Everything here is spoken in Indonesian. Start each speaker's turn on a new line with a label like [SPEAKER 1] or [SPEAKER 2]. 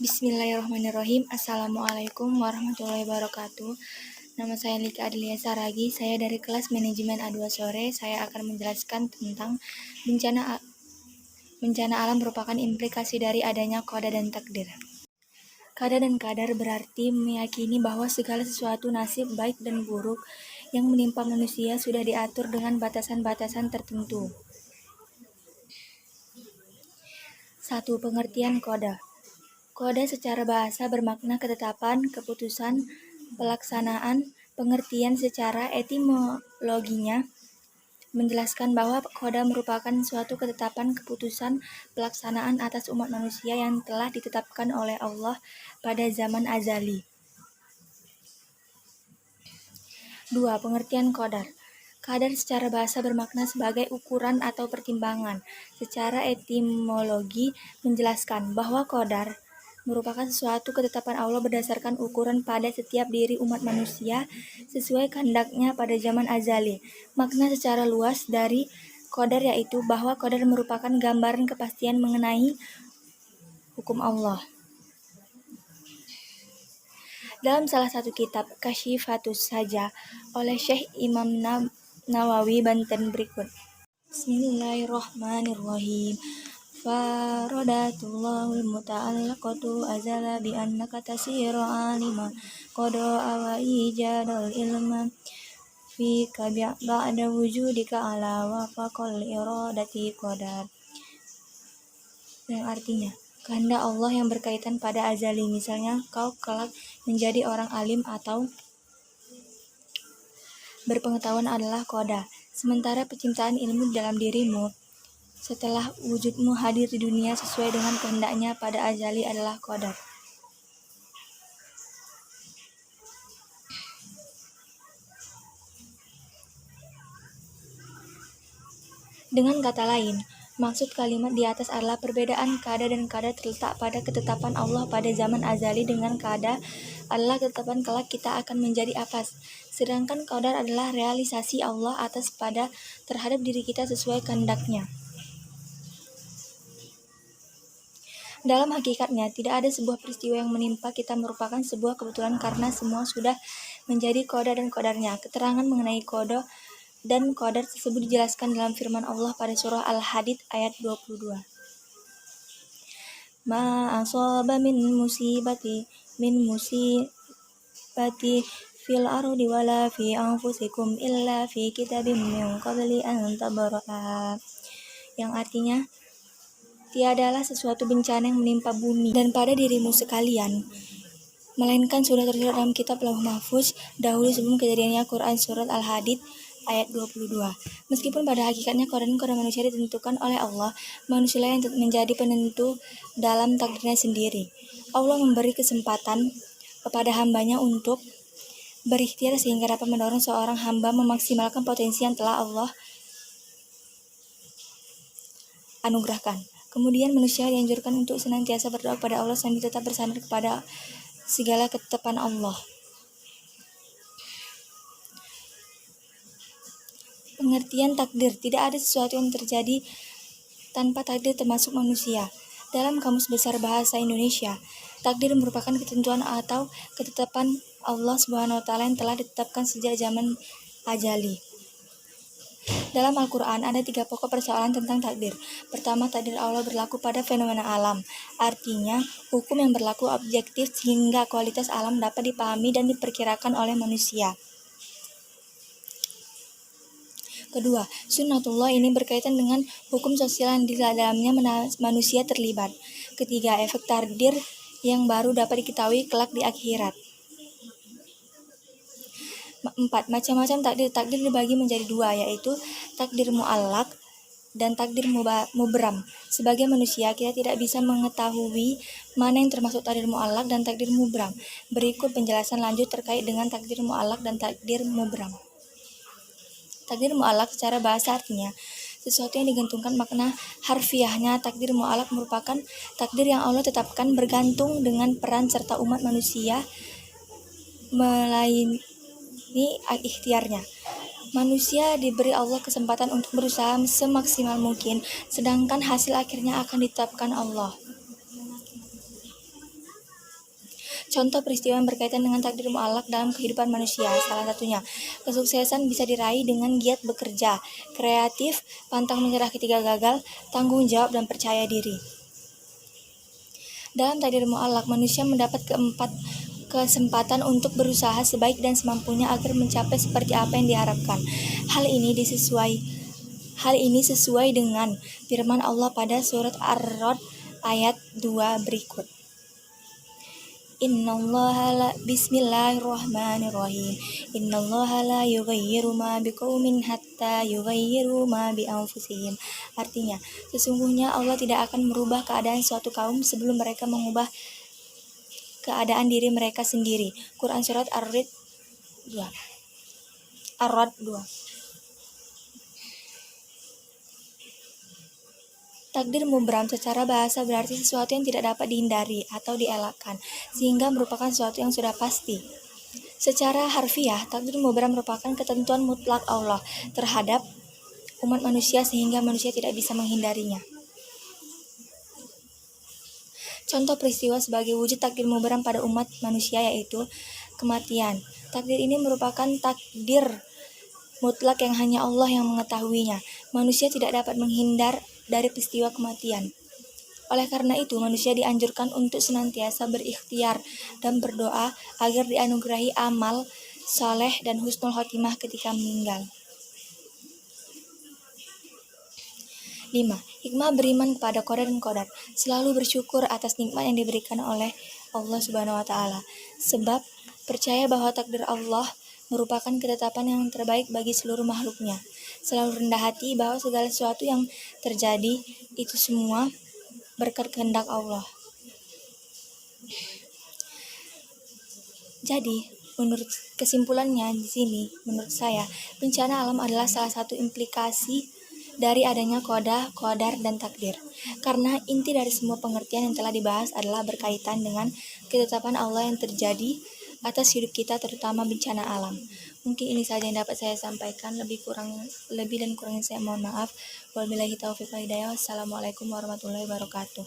[SPEAKER 1] Bismillahirrahmanirrahim. Assalamualaikum warahmatullahi wabarakatuh. Nama saya Lika Adilia Saragi. Saya dari kelas manajemen A2 sore. Saya akan menjelaskan tentang bencana alam merupakan implikasi dari adanya qada dan takdir. Qada dan qadar berarti meyakini bahwa segala sesuatu nasib baik dan buruk yang menimpa manusia sudah diatur dengan batasan-batasan tertentu. 1. Pengertian qada. Qada secara bahasa bermakna ketetapan, keputusan, pelaksanaan. Pengertian secara etimologinya menjelaskan bahwa qada merupakan suatu ketetapan, keputusan, pelaksanaan atas umat manusia yang telah ditetapkan oleh Allah pada zaman azali. 2. Pengertian qadar. Qadar secara bahasa bermakna sebagai ukuran atau pertimbangan. Secara etimologi menjelaskan bahwa qadar merupakan suatu ketetapan Allah berdasarkan ukuran pada setiap diri umat manusia sesuai kehendaknya pada zaman azali. Makna secara luas dari qadar yaitu bahwa qadar merupakan gambaran kepastian mengenai hukum Allah. Dalam salah satu kitab Kasyifatus Saja oleh Syekh Imam Nawawi Banten berikut. Bismillahirrahmanirrahim. Farodatullahul muta'allaqatu azala bi annaka tasiru alima qada wa ijadul ilma fi ba'da wujudika ala wafaqal iradati qadar. Yang artinya, kehendak Allah yang berkaitan pada azali, misalnya kau kelak menjadi orang alim atau berpengetahuan adalah qada, sementara penciptaan ilmu dalam dirimu setelah wujudmu hadir di dunia sesuai dengan kehendaknya pada azali adalah qadar. Dengan kata lain, maksud kalimat di atas adalah perbedaan qada dan qadar terletak pada ketetapan Allah pada zaman azali dengan qada adalah ketetapan kelak kita akan menjadi apa, sedangkan qadar adalah realisasi Allah atas pada terhadap diri kita sesuai kehendaknya. Dalam hakikatnya, tidak ada sebuah peristiwa yang menimpa kita merupakan sebuah kebetulan karena semua sudah menjadi qada dan qadarnya. Keterangan mengenai qada dan qadar tersebut dijelaskan dalam firman Allah pada surah Al-Hadid ayat 22. Ma asaba min musibati fil ardi wala fi anfusikum illa fi kitabim min qabli an tabra'aha. Yang artinya, tiadalah sesuatu bencana yang menimpa bumi dan pada dirimu sekalian, melainkan sudah tertulis dalam kitab Lauh Mahfuz dahulu sebelum kejadiannya. Quran Surat Al-Hadid ayat 22. Meskipun pada hakikatnya qada dan qadar manusia ditentukan oleh Allah, manusia yang menjadi penentu dalam takdirnya sendiri. Allah memberi kesempatan kepada hambanya untuk berikhtiar sehingga dapat mendorong seorang hamba memaksimalkan potensi yang telah Allah anugerahkan. Kemudian manusia dianjurkan untuk senantiasa berdoa kepada Allah sambil tetap bersandar kepada segala ketetapan Allah. Pengertian takdir. Tidak ada sesuatu yang terjadi tanpa takdir termasuk manusia. Dalam Kamus Besar Bahasa Indonesia, takdir merupakan ketentuan atau ketetapan Allah SWT yang telah ditetapkan sejak zaman azali. Dalam Al-Quran ada 3 pokok persoalan tentang takdir. Pertama, takdir Allah berlaku pada fenomena alam. Artinya, hukum yang berlaku objektif sehingga kualitas alam dapat dipahami dan diperkirakan oleh manusia. Kedua, sunnatullah ini berkaitan dengan hukum sosial yang di dalamnya manusia terlibat. Ketiga, efek takdir yang baru dapat diketahui kelak di akhirat. 4. Macam-macam takdir. Takdir dibagi menjadi 2, yaitu takdir mu'allaq dan takdir mubram. Sebagai manusia, kita tidak bisa mengetahui mana yang termasuk takdir mu'allaq dan takdir mubram. Berikut penjelasan lanjut terkait dengan takdir mu'allaq dan takdir mubram. Takdir mu'allaq secara bahasa artinya sesuatu yang digantungkan makna harfiahnya. Takdir mu'allaq merupakan takdir yang Allah tetapkan bergantung dengan peran serta umat manusia melayani ikhtiarnya. Manusia diberi Allah kesempatan untuk berusaha semaksimal mungkin, sedangkan hasil akhirnya akan ditetapkan Allah. Contoh peristiwa yang berkaitan dengan takdir mu'allaq dalam kehidupan manusia. Salah satunya, kesuksesan bisa diraih dengan giat bekerja, kreatif, pantang menyerah ketika gagal, tanggung jawab, dan percaya diri. Dalam takdir mu'allaq, manusia mendapat kesempatan untuk berusaha sebaik dan semampunya agar mencapai seperti apa yang diharapkan. Hal ini sesuai dengan firman Allah pada surat Ar-Ra'd ayat 2 berikut. Bismillahirrahmanirrahim. Innallaha la yughayyiru ma biqaumin hatta yughayyiru ma bi anfusihim. Artinya, sesungguhnya Allah tidak akan merubah keadaan suatu kaum sebelum mereka mengubah keadaan diri mereka sendiri. Quran surat Ar-Ra'd 2. Takdir mubram secara bahasa berarti sesuatu yang tidak dapat dihindari atau dielakkan, sehingga merupakan sesuatu yang sudah pasti. Secara harfiah, takdir mubram merupakan ketentuan mutlak Allah terhadap umat manusia sehingga manusia tidak bisa menghindarinya. Contoh peristiwa sebagai wujud takdir mubram pada umat manusia yaitu kematian. Takdir ini merupakan takdir mutlak yang hanya Allah yang mengetahuinya. Manusia tidak dapat menghindar dari peristiwa kematian. Oleh karena itu, manusia dianjurkan untuk senantiasa berikhtiar dan berdoa agar dianugerahi amal saleh dan husnul khotimah ketika meninggal. 5. Hikmah beriman kepada qadar dan qadar. Selalu bersyukur atas nikmat yang diberikan oleh Allah Subhanahu wa taala. Sebab percaya bahwa takdir Allah merupakan ketetapan yang terbaik bagi seluruh makhluknya. Selalu rendah hati bahwa segala sesuatu yang terjadi itu semua berkat kehendak Allah. Jadi, menurut kesimpulannya di sini, menurut saya, bencana alam adalah salah satu implikasi dari adanya qadar, dan takdir. Karena inti dari semua pengertian yang telah dibahas adalah berkaitan dengan ketetapan Allah yang terjadi atas hidup kita, terutama bencana alam. Mungkin ini saja yang dapat saya sampaikan. Lebih dan kurangnya saya mohon maaf. Wabillahi taufiq wal hidayah. Wassalamualaikum warahmatullahi wabarakatuh.